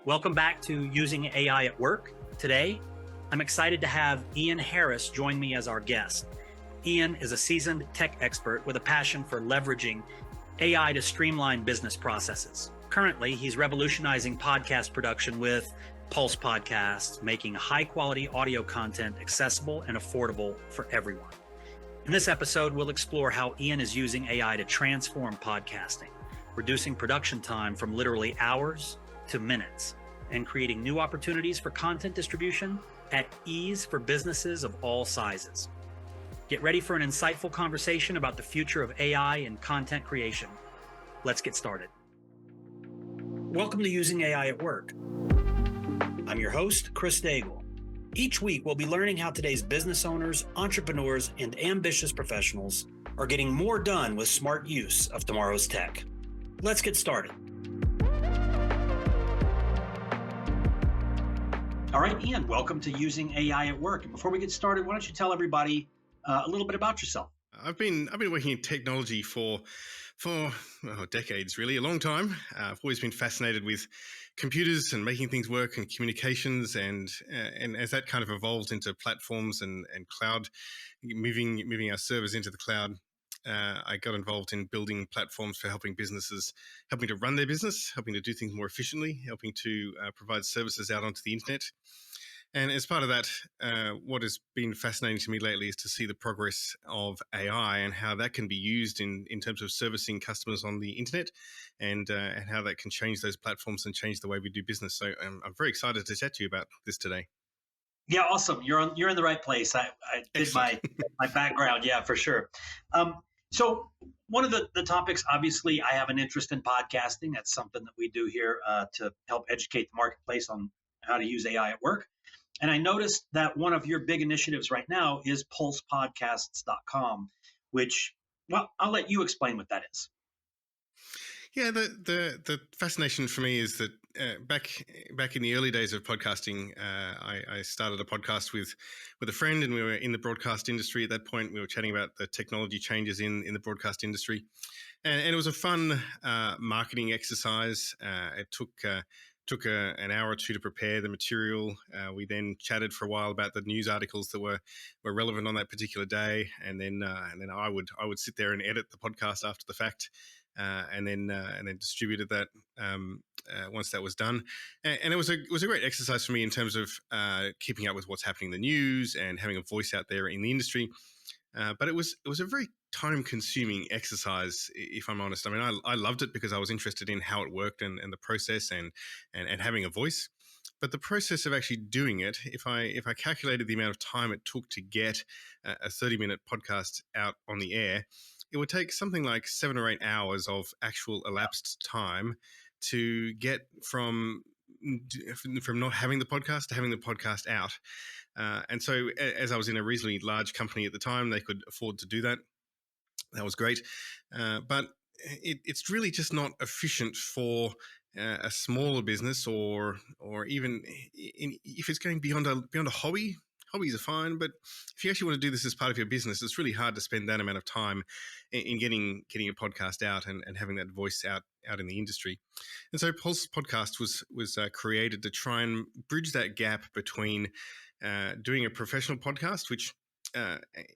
Welcome back to Using AI at Work. Today, I'm excited to have Ian Harris join me as our guest. Ian is a seasoned tech expert with a passion for leveraging AI to streamline business processes. Currently, he's revolutionizing podcast production with Pulse Podcasts, making high-quality audio content accessible and affordable for everyone. In this episode, we'll explore how Ian is using AI to transform podcasting, reducing production time from literally hours to minutes, and creating new opportunities for content distribution at ease for businesses of all sizes. Get ready for an insightful conversation about the future of AI and content creation. Let's get started. Welcome to Using AI at Work. I'm your host, Chris Daigle. Each week, we'll be learning how today's business owners, entrepreneurs, and ambitious professionals are getting more done with smart use of tomorrow's tech. Let's get started. All right, Ian, welcome to Using AI at Work. And before we get started, why don't you tell everybody a little bit about yourself? I've been working in technology for decades, really, a long time. I've always been fascinated with computers and making things work and communications, and as that kind of evolved into platforms and cloud, moving our servers into the cloud, I got involved in building platforms for helping businesses, helping to run their business, helping to do things more efficiently, helping to provide services out onto the internet. And as part of that, what has been fascinating to me lately is to see the progress of AI and how that can be used in terms of servicing customers on the internet, and how that can change those platforms and change the way we do business. So I'm very excited to chat to you about this today. Yeah, awesome. You're in the right place. I did my background. Yeah, for sure. So one of the topics, obviously, I have an interest in podcasting. That's something that we do here to help educate the marketplace on how to use AI at work. And I noticed that one of your big initiatives right now is pulsepodcasts.com, which, well, I'll let you explain what that is. Yeah, the fascination for me is that back in the early days of podcasting, I started a podcast with a friend, and we were in the broadcast industry at that point. We were chatting about the technology changes in the broadcast industry, and it was a fun marketing exercise. It took an hour or two to prepare the material. We then chatted for a while about the news articles that were relevant on that particular day, and then I would sit there and edit the podcast after the fact, and then distributed that once that was done. And it was a great exercise for me in terms of keeping up with what's happening in the news and having a voice out there in the industry. But it was a very time-consuming exercise, if I'm honest. I mean, I loved it because I was interested in how it worked and the process and having a voice. But the process of actually doing it, if I calculated the amount of time it took to get a 30-minute podcast out on the air, it would take something like 7 or 8 hours of actual elapsed time to get from not having the podcast to having the podcast out. And so as I was in a reasonably large company at the time, they could afford to do that. That was great. But it's really just not efficient for a smaller business or even if it's going beyond a hobby. Hobbies are fine, but if you actually want to do this as part of your business, it's really hard to spend that amount of time in getting a podcast out and having that voice out in the industry. And so Pulse Podcast was created to try and bridge that gap between doing a professional podcast, which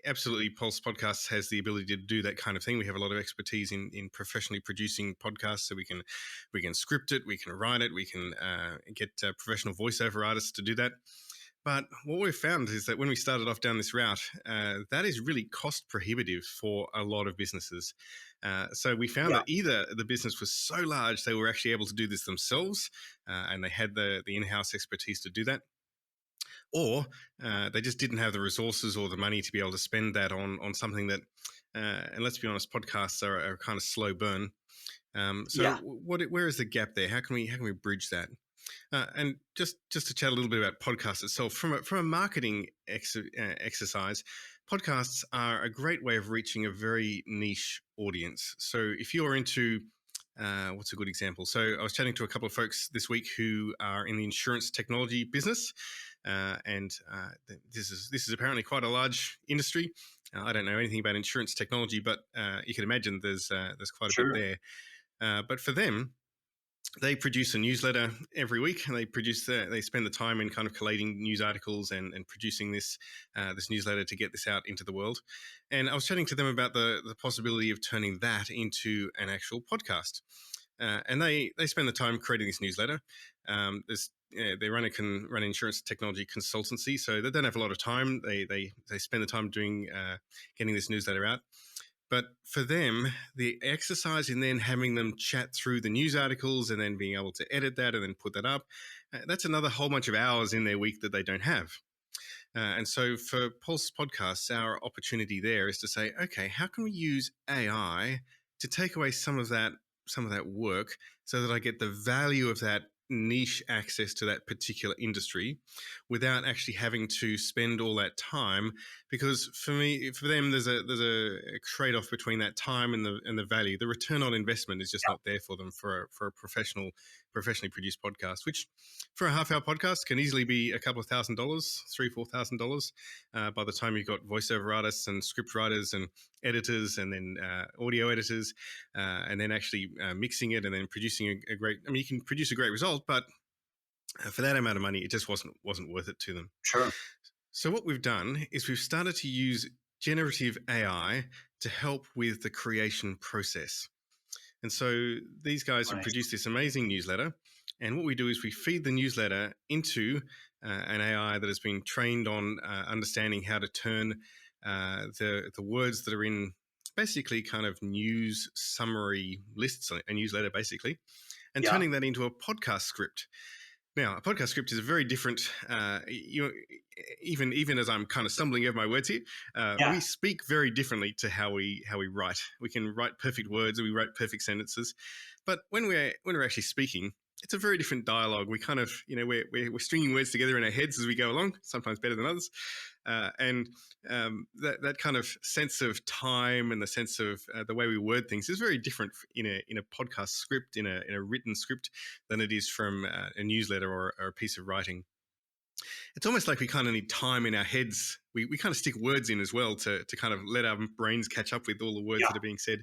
absolutely Pulse Podcasts has the ability to do that kind of thing. We have a lot of expertise in professionally producing podcasts, so we can script it, we can write it, we can get professional voiceover artists to do that. But what we've found is that when we started off down this route, that is really cost prohibitive for a lot of businesses. So we found that either the business was so large they were actually able to do this themselves, and they had the in-house expertise to do that, or they just didn't have the resources or the money to be able to spend that on something that, and let's be honest, podcasts are a kind of slow burn. Where is the gap there? How can we bridge that? And just to chat a little bit about podcasts itself, from a marketing exercise, podcasts are a great way of reaching a very niche audience. So if you're into what's a good example? So I was chatting to a couple of folks this week who are in the insurance technology business, and this is apparently quite a large industry. I don't know anything about insurance technology, but you can imagine there's quite a bit there. But for them, they produce a newsletter every week, and they spend the time in kind of collating news articles and producing this newsletter to get this out into the world. And I was chatting to them about the possibility of turning that into an actual podcast. And they spend the time creating this newsletter. They run an insurance technology consultancy, so they don't have a lot of time. They spend the time doing getting this newsletter out. But for them, the exercise in then having them chat through the news articles and then being able to edit that and then put that up, that's another whole bunch of hours in their week that they don't have. And so for Pulse Podcasts, our opportunity there is to say, okay, how can we use AI to take away some of that work so that I get the value of that niche access to that particular industry without actually having to spend all that time? Because for them, there's a trade-off between that time and the value. The return on investment is just not there for them for a professionally produced podcast, which for a half-hour podcast can easily be a couple of $1,000, $3,000-$4,000 by the time you've got voiceover artists and script writers and editors and then audio editors and then actually mixing it and then producing a great. I mean, you can produce a great result, but for that amount of money, it just wasn't worth it to them. Sure. So what we've done is we've started to use generative AI to help with the creation process. And so these guys have produced this amazing newsletter. And what we do is we feed the newsletter into an AI that has been trained on understanding how to turn the words that are in basically kind of news summary lists, a newsletter basically, and turning that into a podcast script. Now, a podcast script is a very different, even as I'm kind of stumbling over my words here, we speak very differently to how we write. We can write perfect words, we write perfect sentences, but when we're actually speaking, it's a very different dialogue. We kind of, we're stringing words together in our heads as we go along, sometimes better than others. And that kind of sense of time and the sense of the way we word things is very different in a podcast script, in a written script, than it is from a newsletter or a piece of writing. It's almost like we kind of need time in our heads. We kind of stick words in as well to kind of let our brains catch up with all the words that are being said.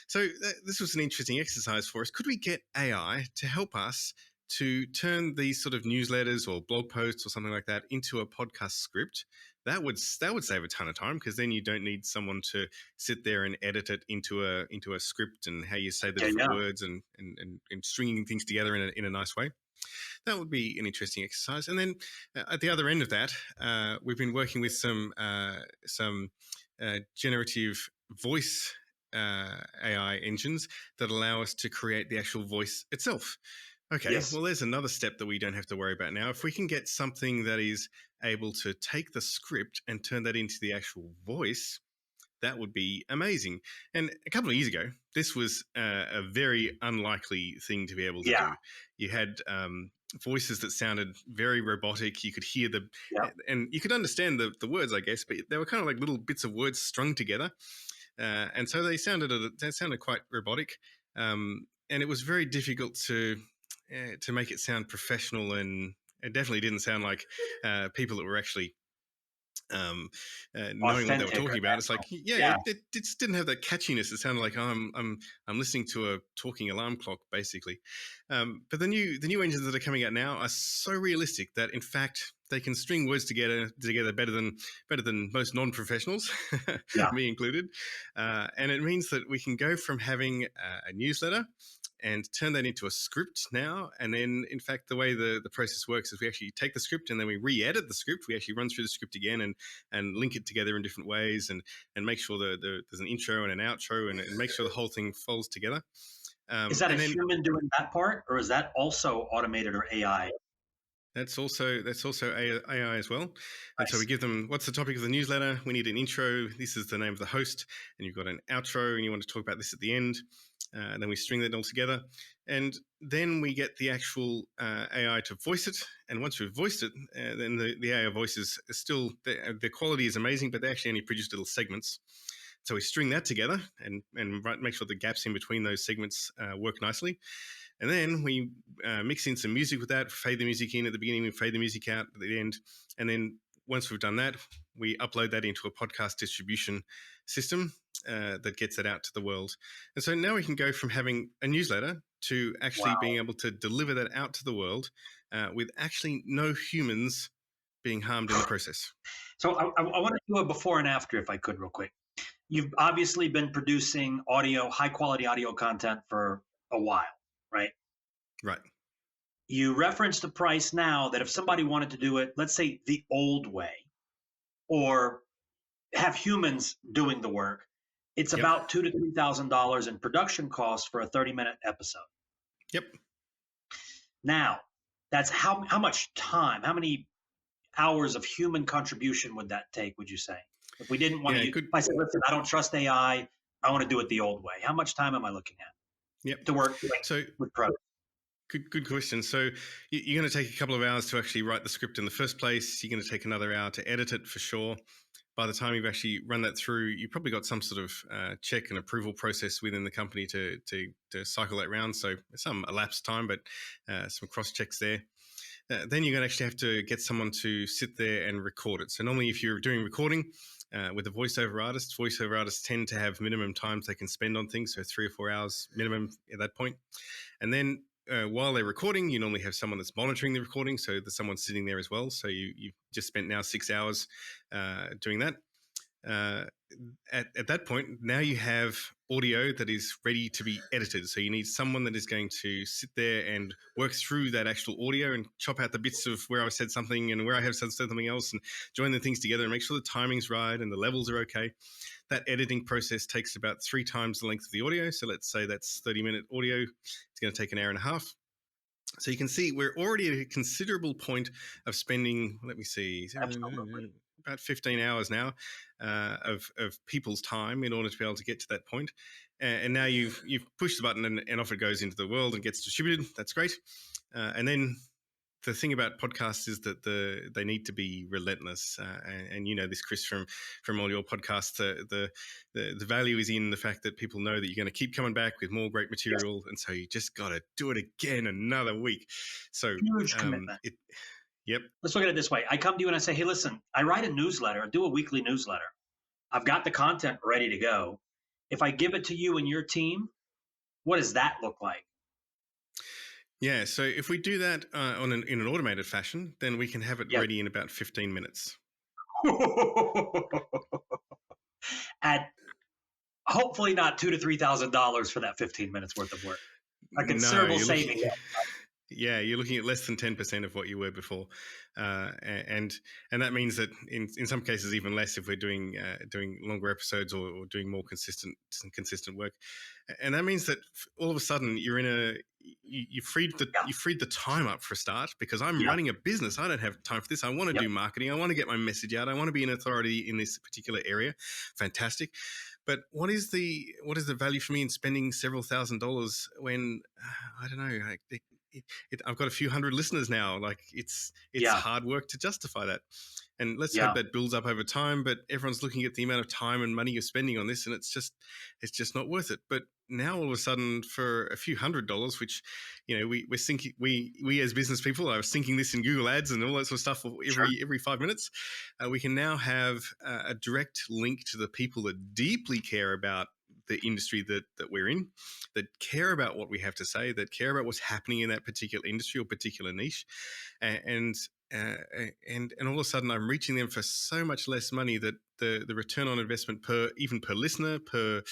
So this was an interesting exercise for us. Could we get AI to help us to turn these sort of newsletters or blog posts or something like that into a podcast script? That would save a ton of time, because then you don't need someone to sit there and edit it into a script and how you say the different words and stringing things together in a nice way. That would be an interesting exercise. And then at the other end of that, we've been working with some generative voice AI engines that allow us to create the actual voice itself. Okay, well, there's another step that we don't have to worry about now. If we can get something that is able to take the script and turn that into the actual voice, that would be amazing. And a couple of years ago, this was a very unlikely thing to be able to do. You had voices that sounded very robotic. You could hear and you could understand the words, I guess, but they were kind of like little bits of words strung together. And so they sounded quite robotic. And it was very difficult to make it sound professional, and it definitely didn't sound like people that were actually knowing what they were talking about. It's like, it just didn't have that catchiness. It sounded like I'm listening to a talking alarm clock, basically. But the new engines that are coming out now are so realistic that, in fact, they can string words together better than most non-professionals, me included. And it means that we can go from having a newsletter and turn that into a script now. And then, in fact, the way the process works is we actually take the script and then we re-edit the script. We actually run through the script again and link it together in different ways and make sure that there's an intro and an outro and make sure the whole thing folds together. Is that a human doing that part, or is that also automated or AI? That's also AI as well. And so we give them, what's the topic of the newsletter? We need an intro. This is the name of the host. And you've got an outro and you want to talk about this at the end. And then we string that all together. And then we get the actual AI to voice it. And once we've voiced it, then the AI voices are still, the quality is amazing, but they actually only produce little segments. So we string that together and make sure the gaps in between those segments work nicely. And then we mix in some music with that, fade the music in at the beginning, we fade the music out at the end. And then once we've done that, we upload that into a podcast distribution system that gets it out to the world. And so now we can go from having a newsletter to actually being able to deliver that out to the world with actually no humans being harmed in the process. So I want to do a before and after, if I could, real quick. You've obviously been producing high quality audio content for a while, right? Right. You referenced a price now that if somebody wanted to do it, let's say the old way, or have humans doing the work, it's about $2,000 to $3,000 in production costs for a 30-minute episode. Yep. Now, that's how much time, how many hours of human contribution would that take, would you say? If we didn't want to use, if I said, listen, I don't trust AI, I want to do it the old way. How much time am I looking at to work with pros? Good question. So you're going to take a couple of hours to actually write the script in the first place. You're going to take another hour to edit it for sure. By the time you've actually run that through, you've probably got some sort of check and approval process within the company to cycle that around. So some elapsed time, but some cross checks there. Then you're going to actually have to get someone to sit there and record it. So normally if you're doing recording with a voiceover artists tend to have minimum times they can spend on things. So 3 or 4 hours minimum at that point. And then while they're recording, you normally have someone that's monitoring the recording. So there's someone sitting there as well. So you've just spent now 6 hours doing that. At that point, now you have audio that is ready to be edited. So you need someone that is going to sit there and work through that actual audio and chop out the bits of where I said something and where I have said something else and join the things together and make sure the timing's right and the levels are okay. That editing process takes about 3 times the length of the audio. So let's say that's 30-minute audio. It's going to take an hour and a half. So you can see we're already at a considerable point of spending, let me see, about 15 hours now of people's time in order to be able to get to that point. And now you've pushed the button and off it goes into the world and gets distributed. That's great. And then the thing about podcasts is that they need to be relentless, and you know this, Chris, from all your podcasts. The value is in the fact that people know that you're going to keep coming back with more great material, and so you just got to do it again another week. So huge commitment. Yep. Let's look at it this way. I come to you and I say, hey, listen, I write a newsletter, do a weekly newsletter. I've got the content ready to go. If I give it to you and your team, what does that look like? Yeah, so if we do that in an automated fashion, then we can have it ready in about 15 minutes. At hopefully not $2,000 to $3,000 for that 15 minutes worth of work. A considerable saving. Yeah, you're looking at less than 10% of what you were before, and that means that in some cases even less if we're doing longer episodes or doing more consistent work, and that means that all of a sudden you freed the time up for a start, because I'm running a business. I don't have time for this. I want to do marketing. I want to get my message out. I want to be an authority in this particular area. Fantastic. But what is the value for me in spending several $1,000s when I don't know? I've got a few hundred listeners now. Like it's hard work to justify that. And let's hope that builds up over time. But everyone's looking at the amount of time and money you're spending on this, and it's just not worth it. But now all of a sudden, for a few $100s, which we're sinking, we as business people are sinking this in Google Ads and all that sort of stuff every 5 minutes. We can now have a direct link to the people that deeply care about the industry that we're in, that care about what we have to say, that care about what's happening in that particular industry or particular niche, and all of a sudden I'm reaching them for so much less money that the return on investment per listener, per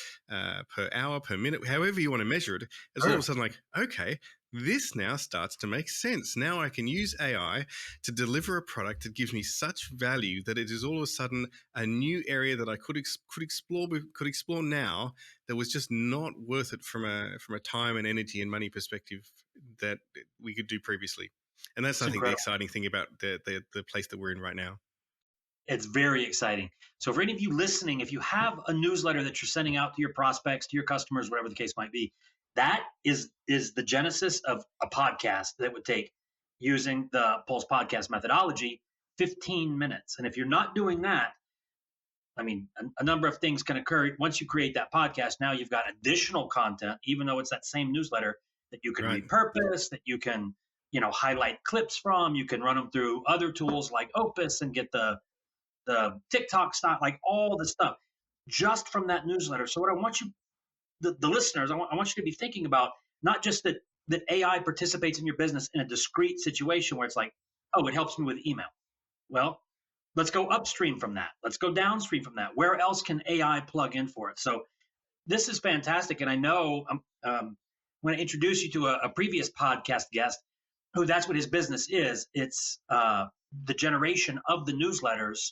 hour, per minute, however you want to measure it, is all of a sudden like, okay, this now starts to make sense. Now I can use AI to deliver a product that gives me such value that it is all of a sudden a new area that I could explore now that was just not worth it from a time and energy and money perspective that we could do previously. And that's, I think, the exciting thing about the place that we're in right now. It's very exciting. So for any of you listening, if you have a newsletter that you're sending out to your prospects, to your customers, whatever the case might be, that is the genesis of a podcast that would take, using the Pulse podcast methodology, 15 minutes. And if you're not doing that, I mean, a number of things can occur. Once you create that podcast, now you've got additional content, even though it's that same newsletter, that you can repurpose, that you can highlight clips from. You can run them through other tools like Opus and get the the TikTok style, like all the stuff, just from that newsletter. So what I want you, the listeners, I want you to be thinking about not just that AI participates in your business in a discrete situation where it's like, oh, it helps me with email. Well, let's go upstream from that. Let's go downstream from that. Where else can AI plug in for it? So this is fantastic. And I know I'm going to introduce you to a previous podcast guest who that's what his business is. It's the generation of the newsletters,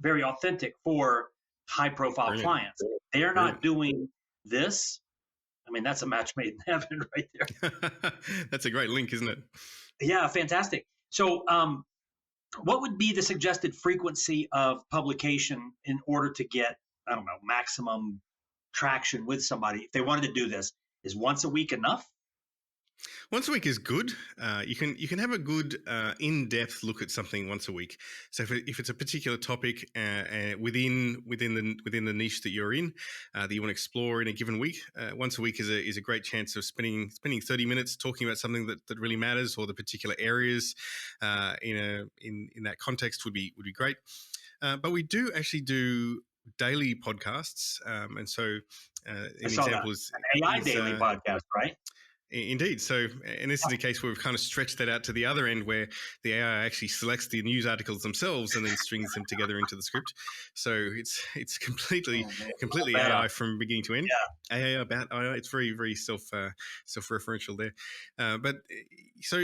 very authentic for high profile Brilliant. clients. They're not doing this. I mean, that's a match made in heaven right there. That's a great link, isn't it? Yeah, fantastic. So what would be the suggested frequency of publication in order to get, I don't know, maximum traction with somebody? If they wanted to do this, is once a week enough? Once a week is good. You can have a good in-depth look at something once a week. So if it's a particular topic within the niche that you're in, that you want to explore in a given week, once a week is a great chance of spending 30 minutes talking about something that really matters, or the particular areas in that context would be great. But we do actually do daily podcasts, and so an example is an AI daily podcast, right? Indeed. So, and this is a case where we've kind of stretched that out to the other end, where the AI actually selects the news articles themselves and then strings them together into the script. So it's completely AI from beginning to end. Yeah. AI about AI. It's very, very self-referential there. But so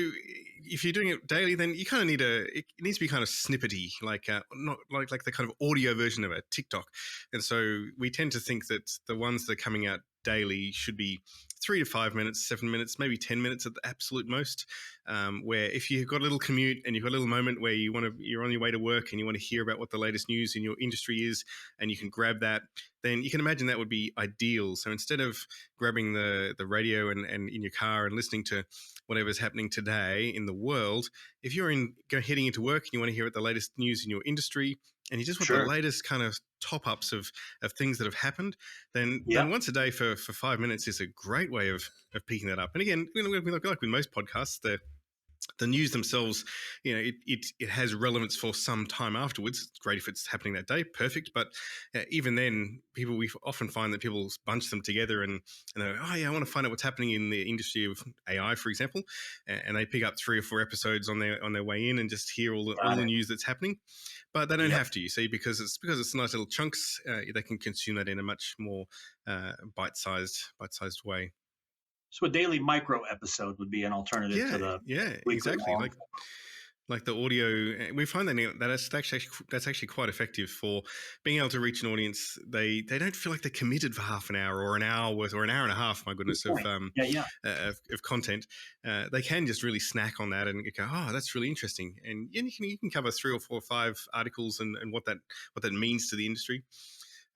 if you're doing it daily, then you kind of it needs to be kind of snippety, like not like the kind of audio version of a TikTok. And so we tend to think that the ones that are coming out daily should be 3 to 5 minutes, 7 minutes, maybe 10 minutes at the absolute most. Where if you've got a little commute and you've got a little moment where you're on your way to work and you want to hear about what the latest news in your industry is, and you can grab that, then you can imagine that would be ideal. So instead of grabbing the radio and in your car and listening to whatever's happening today in the world, if you're heading into work and you want to hear about the latest news in your industry, and you just want the latest kind of top-ups of things that have happened, then once a day for 5 minutes is a great way of picking that up. And again, like with most podcasts, the news themselves, it has relevance for some time afterwards. It's great if it's happening that day, perfect. But even then, we often find that people bunch them together and they're, oh yeah, I want to find out what's happening in the industry of AI, for example, and they pick up 3 or 4 episodes on their way in and just hear all the news that's happening. But they don't have to, you see, because it's nice little chunks. They can consume that in a much more bite-sized way. So a daily micro episode would be an alternative to the exactly long. Like the audio. We find that's actually quite effective for being able to reach an audience. They don't feel like they're committed for half an hour or an hour worth or an hour and a half. My goodness, of content. They can just really snack on that and go, oh, that's really interesting. And you can cover 3 or 4 or 5 articles and what that means to the industry.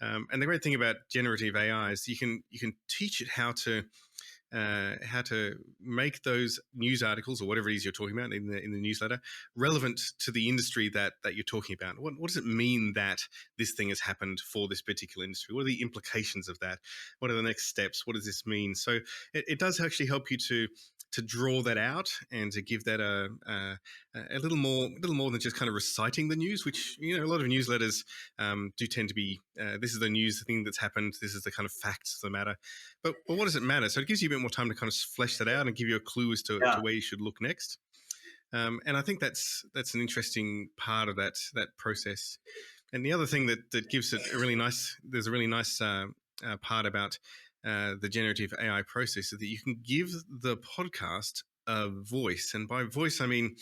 And the great thing about generative AI is you can teach it how to make those news articles or whatever it is you're talking about in the newsletter relevant to the industry that you're talking about. What does it mean that this thing has happened for this particular industry? What are the implications of that? What are the next steps? What does this mean? So it does actually help you to draw that out and to give that a little more than just kind of reciting the news, which a lot of newsletters do tend to be. This is the news thing that's happened. This is the kind of facts of the matter. But what does it matter? So it gives you a bit more time to kind of flesh that out and give you a clue as to where you should look next. And I think that's an interesting part of that process. And the other thing that gives it there's a really nice part about the generative AI process is that you can give the podcast a voice. And by voice, I mean,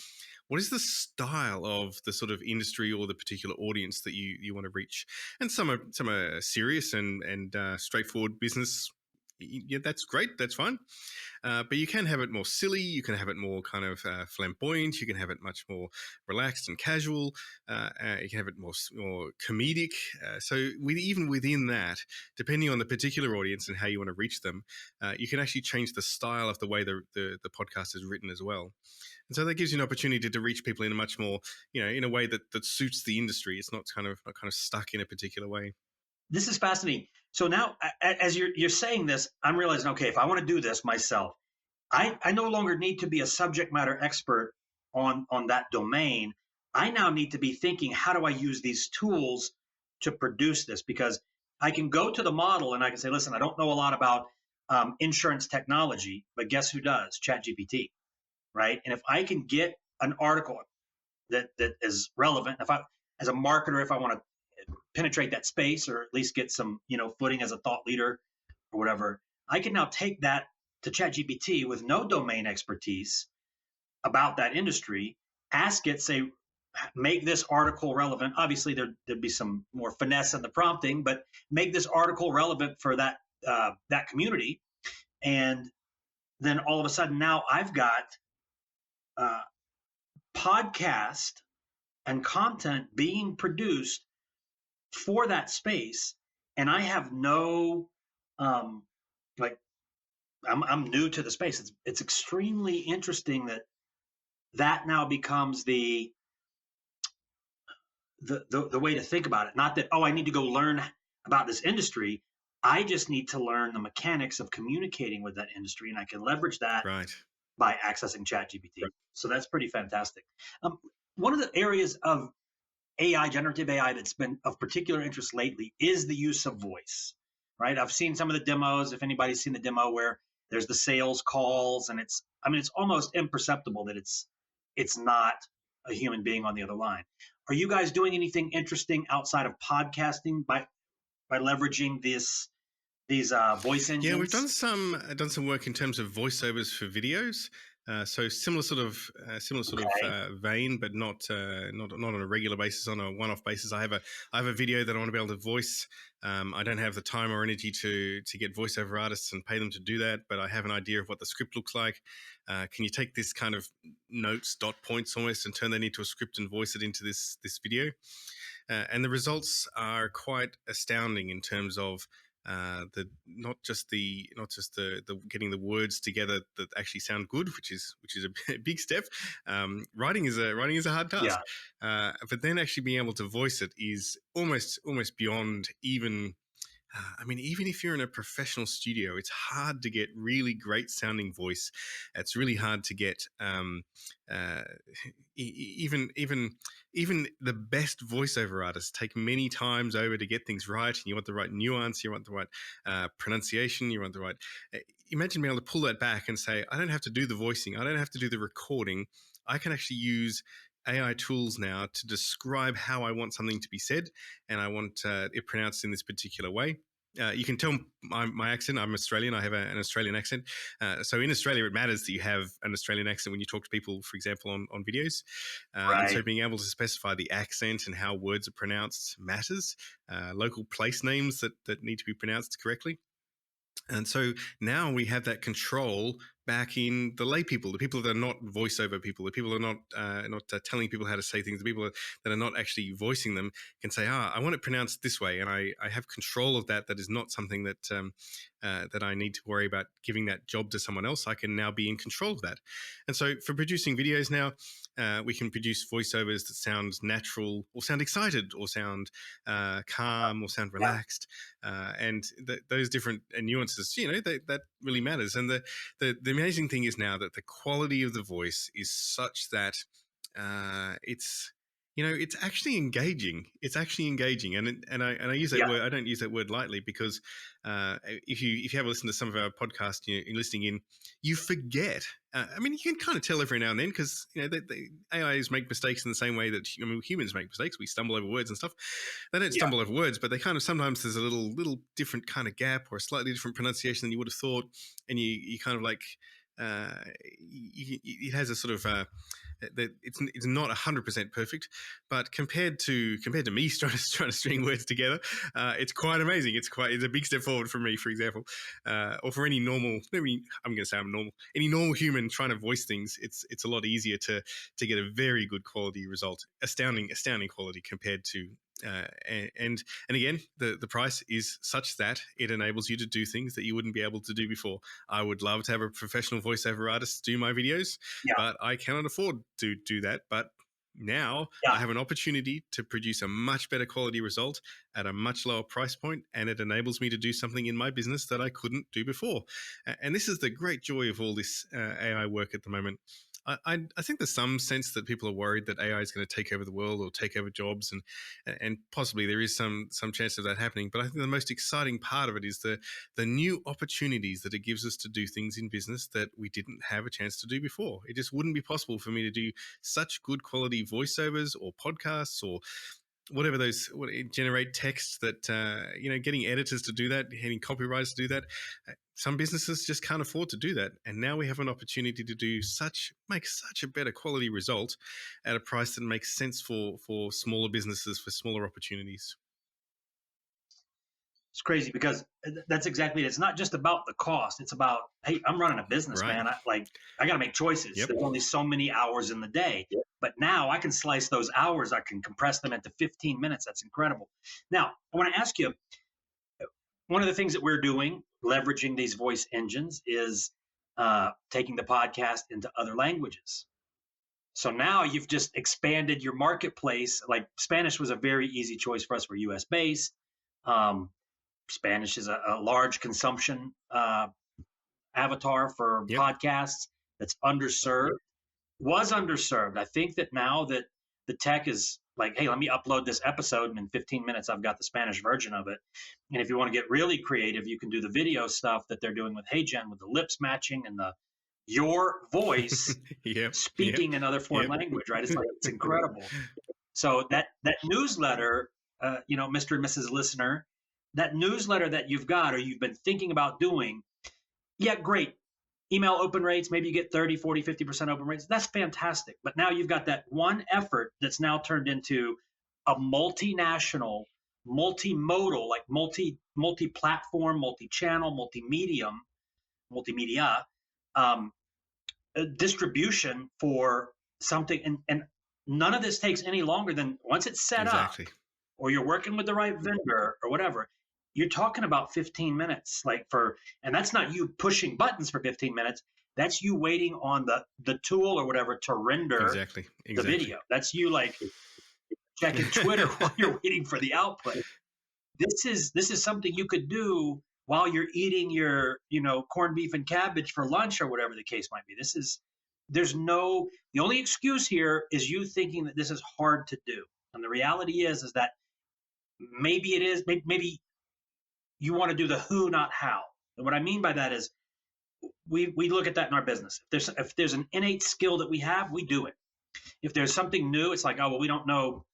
what is the style of the sort of industry or the particular audience that you want to reach? And some are serious and straightforward business. Yeah, that's great. That's fine. But you can have it more silly. You can have it more kind of flamboyant. You can have it much more relaxed and casual. You can have it more comedic. So even within that, depending on the particular audience and how you want to reach them, you can actually change the style of the way the podcast is written as well. And so that gives you an opportunity to reach people in a much more, in a way that suits the industry. It's not kind of stuck in a particular way. This is fascinating. So now, as you're saying this, I'm realizing, okay, if I want to do this myself, I no longer need to be a subject matter expert on that domain. I now need to be thinking, how do I use these tools to produce this? Because I can go to the model and I can say, listen, I don't know a lot about insurance technology, but guess who does? ChatGPT, right? And if I can get an article that is relevant, if I, as a marketer, if I want to penetrate that space or at least get some, footing as a thought leader or whatever, I can now take that to ChatGPT with no domain expertise about that industry, ask it, say, make this article relevant. Obviously, there'd be some more finesse in the prompting, but make this article relevant for that community. And then all of a sudden, now I've got uh, podcast and content being produced for that space, and I have no like I'm new to the space. It's extremely interesting that now becomes the way to think about it. Not that, oh, I need to go learn about this industry. I just need to learn the mechanics of communicating with that industry, and I can leverage that Right. by accessing ChatGPT. Right. So that's pretty fantastic. One of the areas of AI, generative AI, that's been of particular interest lately is the use of voice. Right? I've seen some of the demos. If anybody's seen the demo where there's the sales calls, and it's almost imperceptible that it's not a human being on the other line. Are you guys doing anything interesting outside of podcasting by leveraging these voice engines? Yeah, we've done some work in terms of voiceovers for videos. So similar sort of vein, but not on a regular basis, on a one-off basis. I have a video that I want to be able to voice. I don't have the time or energy to get voiceover artists and pay them to do that, but I have an idea of what the script looks like. Can you take this kind of notes, dot points almost, and turn that into a script and voice it into this video? And the results are quite astounding in terms of the not just the getting the words together that actually sound good, which is a big step. Writing is a hard task, but then actually being able to voice it is almost beyond even. Even if you're in a professional studio, it's hard to get really great sounding voice. It's really hard to get even the best voiceover artists take many times over to get things right. And you want the right nuance, you want the right pronunciation, you want the right. Imagine being able to pull that back and say, I don't have to do the voicing, I don't have to do the recording. I can actually use AI tools now to describe how I want something to be said, and I want it pronounced in this particular way. You can tell my accent. I'm Australian. I have an Australian accent. So in Australia, it matters that you have an Australian accent when you talk to people, for example, on videos. Right. And so being able to specify the accent and how words are pronounced matters. Local place names that need to be pronounced correctly. And so now we have that control back in the lay people, the people that are not voiceover people, the people that are not telling people how to say things, the people that are not actually voicing them can say, I want it pronounced this way. And I have control of that. That is not something that that I need to worry about giving that job to someone else. I can now be in control of that. And so for producing videos now, we can produce voiceovers that sound natural or sound excited or sound calm or sound relaxed. And those different nuances, that really matters. And the amazing thing is now that the quality of the voice is such that it's actually engaging. It's actually engaging, and I use that word. I don't use that word lightly because if you have a listen to some of our podcasts, you're listening in, you forget. You can kind of tell every now and then because the AIs make mistakes in the same way that humans make mistakes. We stumble over words and stuff. They don't stumble over words, but they kind of sometimes there's a little different kind of gap or a slightly different pronunciation than you would have thought, and you kind of like. It has a sort of it's not 100% perfect, but compared to me trying to string words together, it's quite amazing. It's a big step forward for me, for example, or for any normal. Maybe I'm going to say I'm normal. Any normal human trying to voice things, it's a lot easier to get a very good quality result, astounding quality compared to. And again, the price is such that it enables you to do things that you wouldn't be able to do before. I would love to have a professional voiceover artist do my videos, but I cannot afford to do that. But now I have an opportunity to produce a much better quality result at a much lower price point, and it enables me to do something in my business that I couldn't do before. And this is the great joy of all this AI work at the moment. I think there's some sense that people are worried that AI is going to take over the world or take over jobs, and possibly there is some chance of that happening. But I think the most exciting part of it is the new opportunities that it gives us to do things in business that we didn't have a chance to do before. It just wouldn't be possible for me to do such good quality voiceovers or podcasts or whatever those generate text that getting editors to do that, getting copywriters to do that. Some businesses just can't afford to do that, and now we have an opportunity to make such a better quality result at a price that makes sense for smaller businesses, for smaller opportunities. It's crazy because that's exactly it. It's not just about the cost. It's about, hey, I'm running a business, Right. man. I got to make choices. Yep. There's only so many hours in the day. Yep. But now I can slice those hours. I can compress them into 15 minutes. That's incredible. Now, I want to ask you, one of the things that we're doing, leveraging these voice engines, is taking the podcast into other languages. So now you've just expanded your marketplace. Like Spanish was a very easy choice for us. We're US based. Spanish is a large consumption avatar for podcasts that's underserved, was underserved. I think that now that the tech is like, hey, let me upload this episode, and in 15 minutes, I've got the Spanish version of it. And if you want to get really creative, you can do the video stuff that they're doing with HeyGen, with the lips matching and your voice speaking another foreign language, right? It's incredible. So that newsletter, Mr. and Mrs. Listener, that newsletter that you've got or you've been thinking about doing, yeah, great. Email open rates, maybe you get 30, 40, 50% open rates. That's fantastic. But now you've got that one effort that's now turned into a multinational, multimodal, like multi-platform, multi-channel, multimedia distribution for something. And none of this takes any longer than once it's set up or you're working with the right vendor or whatever, you're talking about 15 minutes, and that's not you pushing buttons for 15 minutes. That's you waiting on the tool or whatever to render the video. That's you checking Twitter while you're waiting for the output. This is something you could do while you're eating your, corned beef and cabbage for lunch or whatever the case might be. The only excuse here is you thinking that this is hard to do. And the reality is that maybe it is, maybe you want to do the who, not how. And what I mean by that is we look at that in our business. If there's an innate skill that we have, we do it. If there's something new, it's like, oh, well, we don't know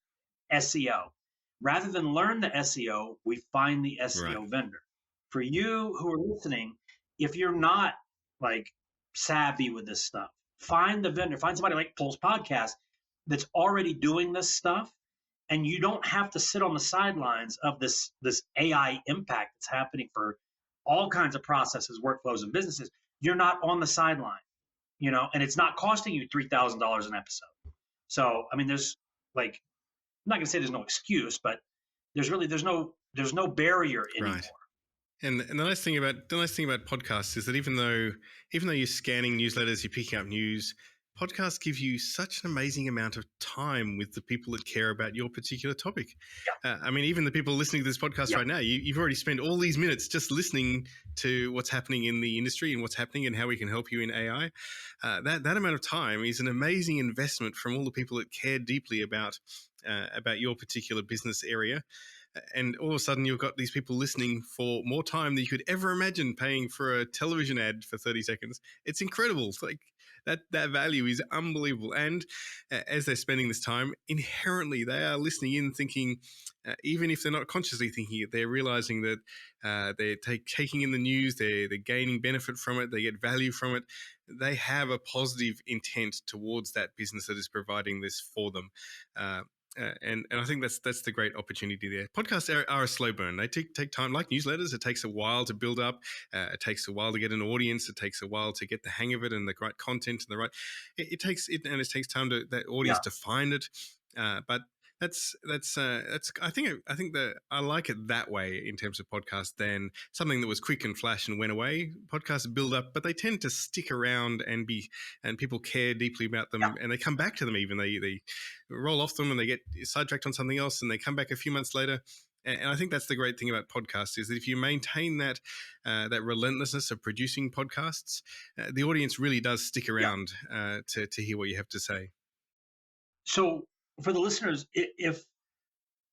SEO. Rather than learn the SEO, we find the SEO vendor. For you who are listening, if you're not savvy with this stuff, find the vendor, find somebody like Pulse Podcast that's already doing this stuff. And you don't have to sit on the sidelines of this AI impact that's happening for all kinds of processes, workflows, and businesses. You're not on the sideline, and it's not costing you $3,000 an episode. So, I mean, there's I'm not going to say there's no excuse, but there's no barrier anymore. Right. And the nice thing about podcasts is that even though you're scanning newsletters, you're picking up news, podcasts give you such an amazing amount of time with the people that care about your particular topic. Yeah. I mean, even the people listening to this podcast right now, you've already spent all these minutes just listening to what's happening in the industry and what's happening and how we can help you in AI. That amount of time is an amazing investment from all the people that care deeply about your particular business area. And all of a sudden, you've got these people listening for more time than you could ever imagine paying for a television ad for 30 seconds. It's incredible. That value is unbelievable. And as they're spending this time, inherently, they are listening in thinking, even if they're not consciously thinking it, they're realizing that they're taking in the news, they're gaining benefit from it, they get value from it. They have a positive intent towards that business that is providing this for them. And I think that's the great opportunity there. Podcasts are a slow burn. They take time, like newsletters. It takes a while to build up. It takes a while to get an audience. It takes a while to get the hang of it and the right content and the right. It takes time to that audience to find it. But that's I think that I like it that way in terms of podcasts than something that was quick and flash and went away. Podcasts build up, but they tend to stick around and people care deeply about them, and they come back to them. Even they roll off them and they get sidetracked on something else, and they come back a few months later. And I think that's the great thing about podcasts is that if you maintain that that relentlessness of producing podcasts, the audience really does stick Yeah. around to hear what you have to say. So for the listeners, if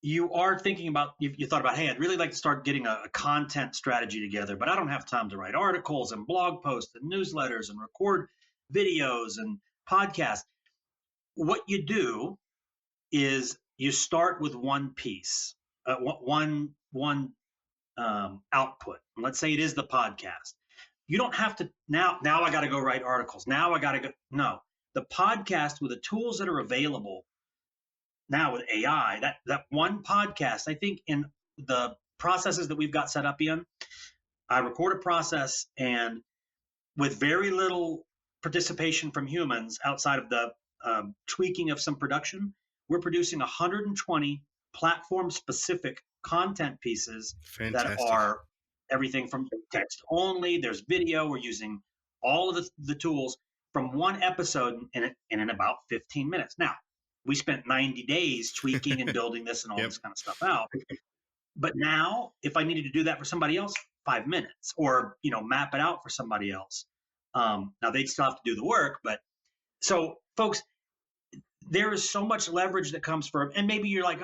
you are thinking about, you thought about, hey, I'd really like to start getting a content strategy together, but I don't have time to write articles and blog posts and newsletters and record videos and podcasts. What you do is you start with one piece, one output. And let's say it is the podcast. You don't have to now. Now I got to go write articles. Now I got to go. No, the podcast with the tools that are available now with AI. That one podcast. I think in the processes that we've got set up in, I record a process, and with very little participation from humans outside of the tweaking of some production, we're producing 120 platform specific content pieces that Fantastic. are everything from text only, there's video, we're using all of the tools from one episode in about 15 minutes. Now, we spent 90 days tweaking and building this and all Yep. this kind of stuff out. But now, if I needed to do that for somebody else, 5 minutes, or map it out for somebody else. Now they'd still have to do the work, but so folks, there is so much leverage that comes from, and maybe you're like,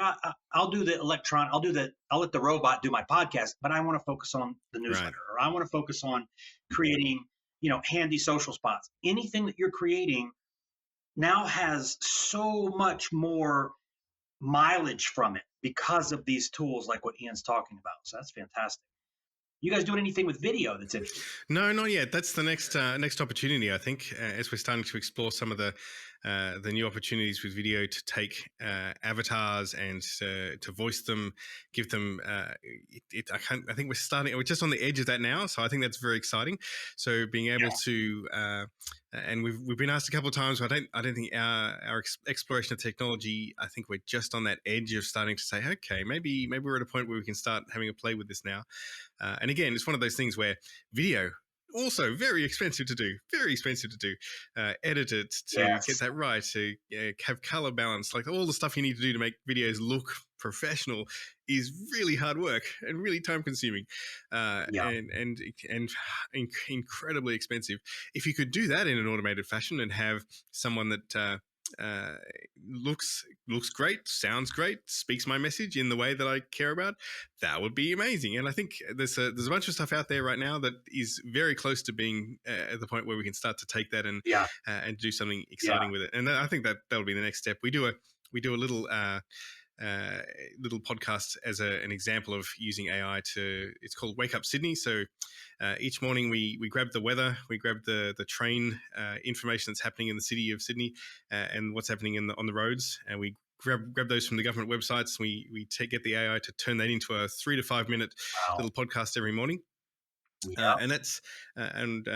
I'll do the electron, I'll let the robot do my podcast, but I want to focus on the newsletter, Right. or I want to focus on creating, handy social spots. Anything that you're creating now has so much more mileage from it because of these tools like what Ian's talking about. So that's fantastic. You guys doing anything with video that's interesting? No, not yet. That's the next opportunity, I think, as we're starting to explore some of the new opportunities with video to take avatars and to voice them, give them. I think we're just on the edge of that now, so I think that's very exciting. So being able to, and we've been asked a couple of times, but I don't think our exploration of technology. I think we're just on that edge of starting to say, okay, maybe we're at a point where we can start having a play with this now. And again, it's one of those things where video also very expensive to do, edit it to get that right, to have color balance, like all the stuff you need to do to make videos look professional is really hard work and really time consuming, and incredibly expensive. If you could do that in an automated fashion and have someone that looks great, sounds great, speaks my message in the way that I care about, that would be amazing. And I think there's a bunch of stuff out there right now that is very close to being at the point where we can start to take that and do something exciting with it. And I think that'll be the next step. We do a little podcast as an example of using AI it's called Wake Up Sydney. So each morning we grab the weather, we grab the train information that's happening in the city of Sydney and what's happening on the roads, and we grab those from the government websites. We get the AI to turn that into a 3 to 5 minute little podcast every morning. And that's and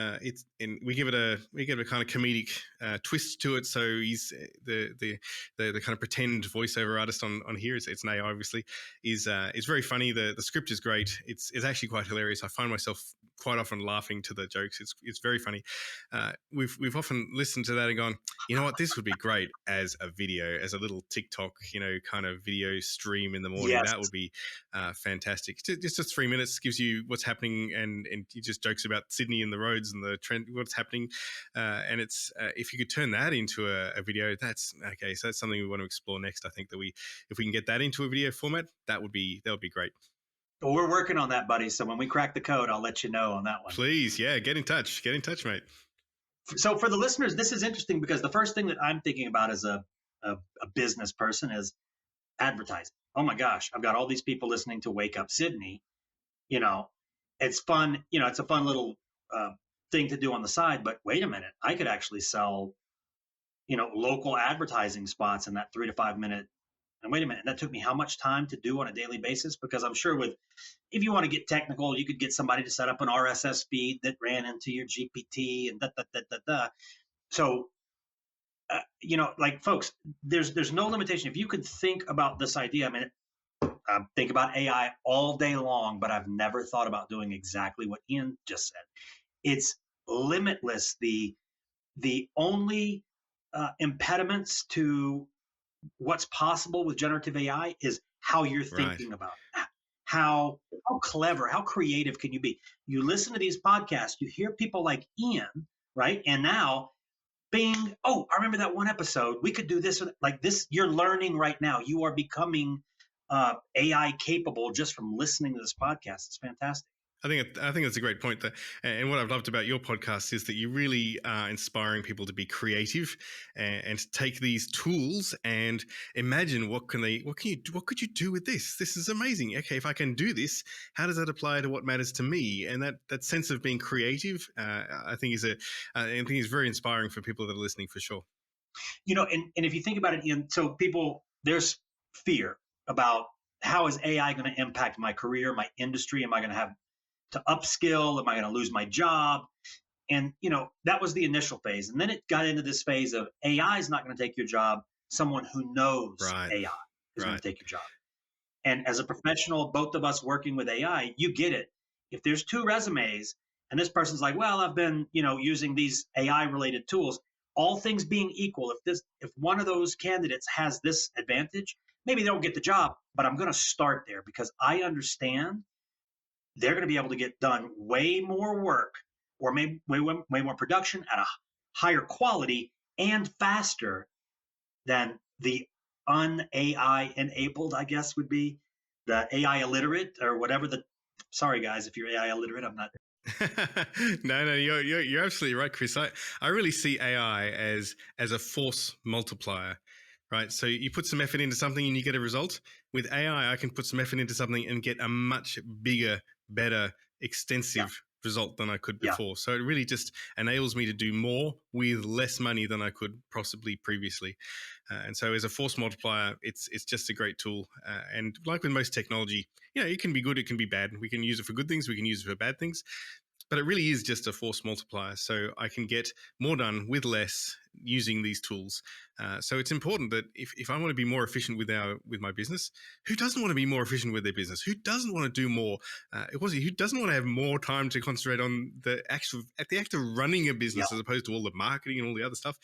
we give it a kind of comedic twist to it. So he's the kind of pretend voiceover artist on here. It's an AI, obviously. Is very funny. The script is great. It's actually quite hilarious. I find myself quite often laughing to the jokes. It's very funny. We've often listened to that and gone, you know what, this would be great as a video, as a little TikTok, kind of video stream in the morning. Yes. That would be fantastic. Just 3 minutes gives you what's happening, and he just jokes about Sydney and the roads and the trend, what's happening. And it's if you could turn that into a video, that's okay. So that's something we want to explore next. I think that if we can get that into a video format, that would be great. Well, we're working on that, buddy. So when we crack the code, I'll let you know on that one. Please, yeah, get in touch, mate. So for the listeners, this is interesting because the first thing that I'm thinking about as a business person is advertising. Oh my gosh, I've got all these people listening to Wake Up Sydney. It's fun. It's a fun little thing to do on the side. But wait a minute, I could actually sell, local advertising spots in that 3 to 5 minute. And wait a minute, that took me how much time to do on a daily basis? Because I'm sure if you want to get technical, you could get somebody to set up an RSS feed that ran into your GPT and da. So, like folks, there's no limitation. If you could think about this idea, I mean, I think about AI all day long, but I've never thought about doing exactly what Ian just said. It's limitless. The only impediments to what's possible with generative AI is how you're thinking about it. how clever, how creative can you be? You listen to these podcasts, you hear people like Ian, right? And now bing, oh, I remember that one episode. We could do this like this. You're learning right now. You are becoming AI capable just from listening to this podcast. It's fantastic. I think that's a great point. And what I've loved about your podcast is that you really are inspiring people to be creative and take these tools and imagine what could you do with this? This is amazing. Okay, if I can do this, how does that apply to what matters to me? And that sense of being creative, I think is very inspiring for people that are listening for sure. And if you think about it, Ian, so there's fear about how is AI going to impact my career, my industry? Am I going to have to upskill? Am I going to lose my job? And, that was the initial phase. And then it got into this phase of AI is not going to take your job. Someone who knows AI is going to take your job. And as a professional, both of us working with AI, you get it. If there's two resumes and this person's like, well, I've been, using these AI related tools, all things being equal, if one of those candidates has this advantage, maybe they don't get the job, but I'm going to start there because I understand they're going to be able to get done way more work or maybe way more production at a higher quality and faster than the un-AI enabled, I guess would be the AI illiterate or whatever sorry guys, if you're AI illiterate, I'm not. No, you're absolutely right, Chris. I really see AI as a force multiplier. Right. So you put some effort into something and you get a result. With AI, I can put some effort into something and get a much bigger, better, extensive result than I could before. So it really just enables me to do more with less money than I could possibly previously. And so as a force multiplier, it's just a great tool. And like with most technology, it can be good, it can be bad. We can use it for good things, we can use it for bad things. But it really is just a force multiplier. So I can get more done with less using these tools. So it's important that if I want to be more efficient with my business, who doesn't want to be more efficient with their business? Who doesn't want to do more? Who doesn't want to have more time to concentrate on the act of running a business as opposed to all the marketing and all the other stuff?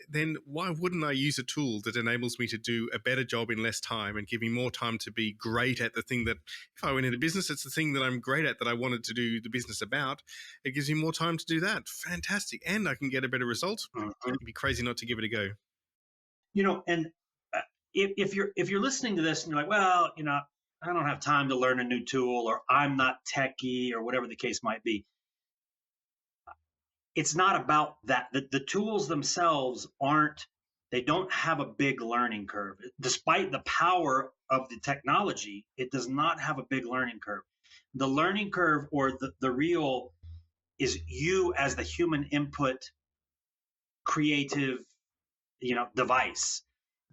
Then why wouldn't I use a tool that enables me to do a better job in less time and give me more time to be great at the thing that, if I went into business, it's the thing that I'm great at that I wanted to do the business about. It gives me more time to do that. Fantastic. And I can get a better result. It'd be crazy not to give it a go. And if you're listening to this and you're like, well, I don't have time to learn a new tool, or I'm not techie, or whatever the case might be. It's not about that. The tools themselves they don't have a big learning curve. Despite the power of the technology, it does not have a big learning curve. The learning curve, or the real, is you as the human input creative, device.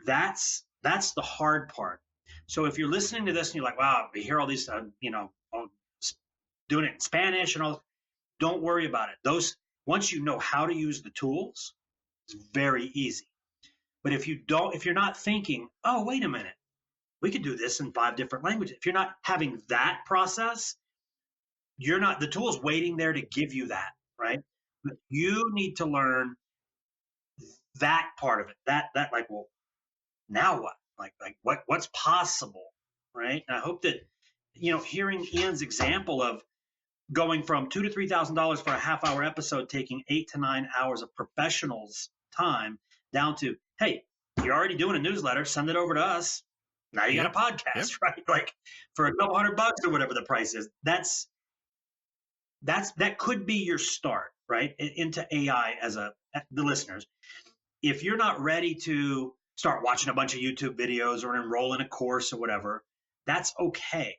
That's the hard part. So if you're listening to this and you're like, wow, we hear all these, doing it in Spanish and all, don't worry about it. Once you know how to use the tools, it's very easy. But if you're not thinking, oh, wait a minute, we could do this in 5 different languages. If you're not having that process, the tool's waiting there to give you that, right? But you need to learn that part of it. That like, well, now what? Like what's possible, right? And I hope that, hearing Ian's example of going from $2,000 to $3,000 for a half-hour episode, taking 8 to 9 hours of professionals' time, down to, hey, you're already doing a newsletter, send it over to us. Now you got a podcast, right? Like for a couple $100 or whatever the price is. That could be your start, right, into AI the listeners. If you're not ready to start watching a bunch of YouTube videos or enroll in a course or whatever, that's okay.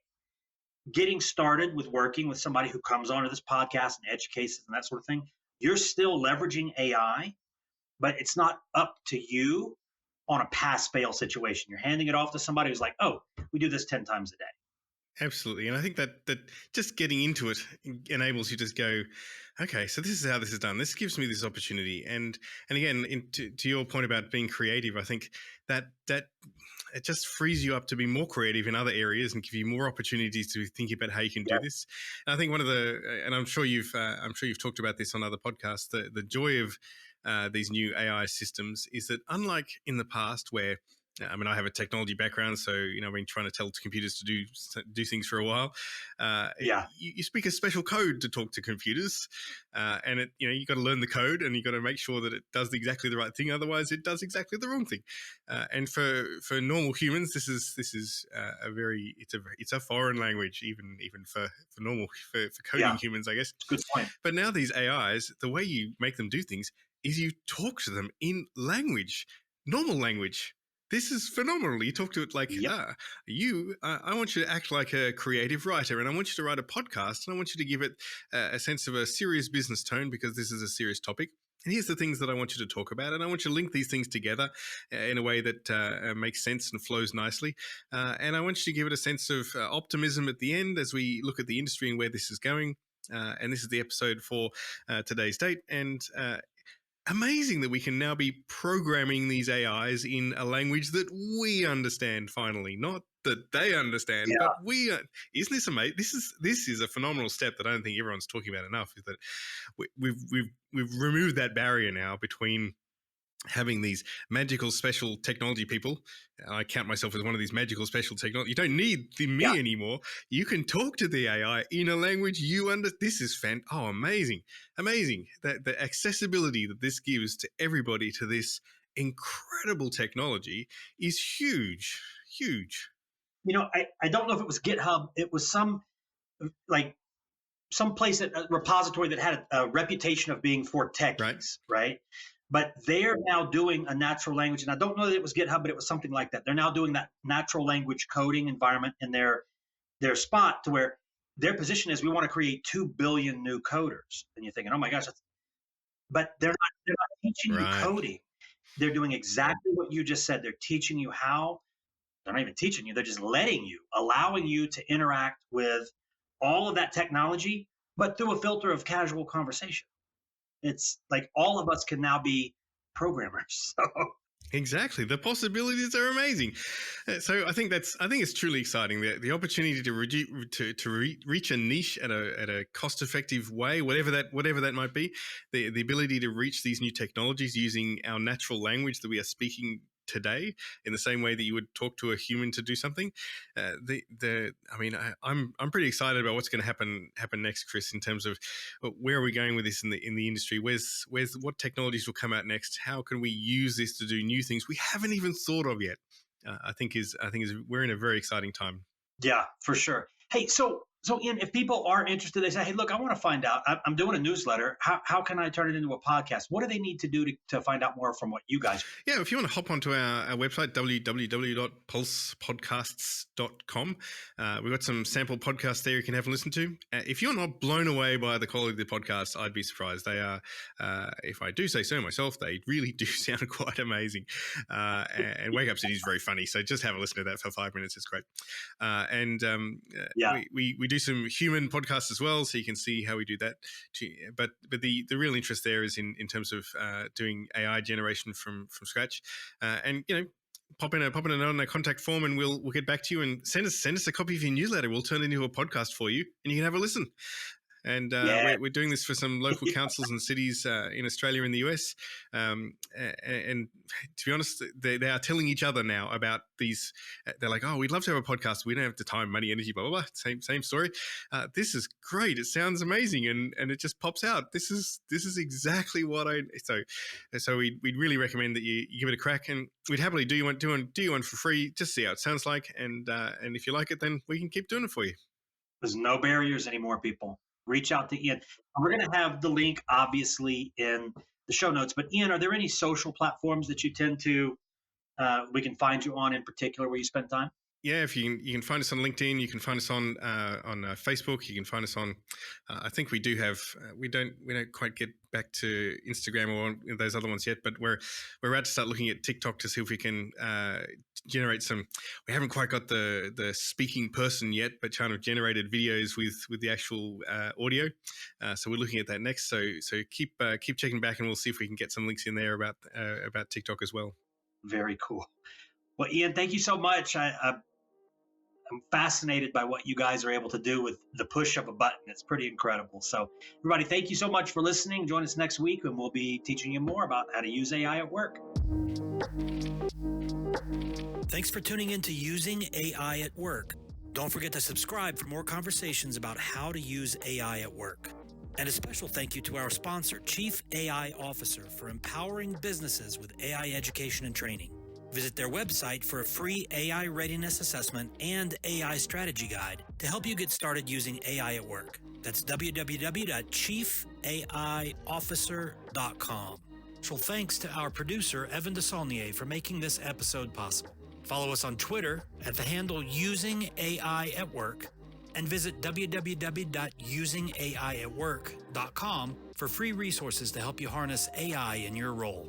Getting started with working with somebody who comes onto this podcast and educates and that sort of thing, you're still leveraging AI, but it's not up to you on a pass-fail situation. You're handing it off to somebody who's like, oh, we do this 10 times a day. Absolutely. And I think that just getting into it enables you to go, okay, so this is how this is done. This gives me this opportunity. And again, to your point about being creative, I think that it just frees you up to be more creative in other areas and give you more opportunities to think about how you can do this. And I think and I'm sure you've talked about this on other podcasts, the joy of these new AI systems is that, unlike in the past where I mean, I have a technology background, so I've been trying to tell computers to do things for a while. Yeah. You speak a special code to talk to computers, and you got to learn the code, and you got to make sure that it does exactly the right thing. Otherwise, it does exactly the wrong thing. And for normal humans, this is it's a foreign language, even for coding Yeah. humans, I guess. Good point. But now these AIs, the way you make them do things is you talk to them in language, normal language. This is phenomenal. You talk to it like, Yep. I want you to act like a creative writer, and I want you to write a podcast, and I want you to give it a sense of a serious business tone because this is a serious topic. And here's the things that I want you to talk about, and I want you to link these things together in a way that makes sense and flows nicely. And I want you to give it a sense of optimism at the end as we look at the industry and where this is going. And this is the episode for today's date. And amazing that we can now be programming these AIs in a language that we understand. Finally, not that they understand, but we. Isn't this amazing? This is a phenomenal step that I don't think everyone's talking about enough. Is that we've removed that barrier now between having these magical special technology people. I count myself as one of these magical special technology. You don't need me anymore. You can talk to the AI in a language you understand. This is amazing. The accessibility that this gives to everybody to this incredible technology is huge. I don't know if it was GitHub. It was some place, a repository that had a reputation of being for techies, right? But they're now doing a natural language, and I don't know that it was GitHub, but it was something like that. They're now doing that natural language coding environment in their spot, to where their position is, we want to create 2 billion new coders. And you're thinking, oh my gosh, but they're not teaching you coding. They're doing exactly what you just said. They're teaching you how. They're not even teaching you. They're just allowing you to interact with all of that technology, but through a filter of casual conversation. It's like all of us can now be programmers. So. Exactly, the possibilities are amazing. So I think it's truly exciting. The opportunity to reach a niche at a cost-effective way, whatever that might be. The ability to reach these new technologies using our natural language that we are speaking today, in the same way that you would talk to a human to do something. I'm pretty excited about what's going to happen next, Chris, in terms of where are we going with this in the industry. Where's what technologies will come out next? How can we use this to do new things we haven't even thought of yet? I think we're in a very exciting time. Yeah, for sure. Hey, so Ian, if people are interested, they say, hey, look, I want to find out. I'm doing a newsletter. How can I turn it into a podcast? What do they need to do to find out more from what you guys do? Yeah, if you want to hop onto our website, www.pulsepodcasts.com, we've got some sample podcasts there you can have a listen to. If you're not blown away by the quality of the podcasts, I'd be surprised. They are, if I do say so myself, they really do sound quite amazing. And Wake Up City is very funny, so just have a listen to that for 5 minutes. It's great. We do some human podcasts as well, so you can see how we do that. But the real interest there is in terms of doing AI generation from scratch, and pop in a note on a contact form, and we'll get back to you, and send us a copy of your newsletter. We'll turn it into a podcast for you, and you can have a listen. And we're doing this for some local councils and cities in Australia and the US. And to be honest, they are telling each other now about these. They're like, oh, we'd love to have a podcast. We don't have the time, money, energy, blah, blah, blah. Same story. This is great. It sounds amazing. And it just pops out. This is exactly what so we'd really recommend that you give it a crack, and we'd happily do you one for free. Just see how it sounds like. And if you like it, then we can keep doing it for you. There's no barriers anymore, people. Reach out to Ian. We're going to have the link, obviously, in the show notes. But Ian, are there any social platforms that you tend to, we can find you on in particular, where you spend time? Yeah, if you can find us on LinkedIn, you can find us on Facebook. You can find us on. I think we do have. We don't quite get back to Instagram or those other ones yet, but we're about to start looking at TikTok to see if we can generate some. We haven't quite got the speaking person yet, but kind of generated videos with the actual audio. So we're looking at that next. So keep checking back, and we'll see if we can get some links in there about TikTok as well. Very cool. Well, Ian, thank you so much. I'm fascinated by what you guys are able to do with the push of a button. It's pretty incredible. So everybody, thank you so much for listening. Join us next week and we'll be teaching you more about how to use AI at work. Thanks for tuning in to Using AI at Work. Don't forget to subscribe for more conversations about how to use AI at work. And a special thank you to our sponsor, Chief AI Officer, for empowering businesses with AI education and training. Visit their website for a free AI readiness assessment and AI strategy guide to help you get started using AI at work. That's www.chiefaiofficer.com. Special thanks to our producer, Evan DeSaulnier, for making this episode possible. Follow us on Twitter at the handle Using AI at Work, and visit www.usingaiatwork.com for free resources to help you harness AI in your role.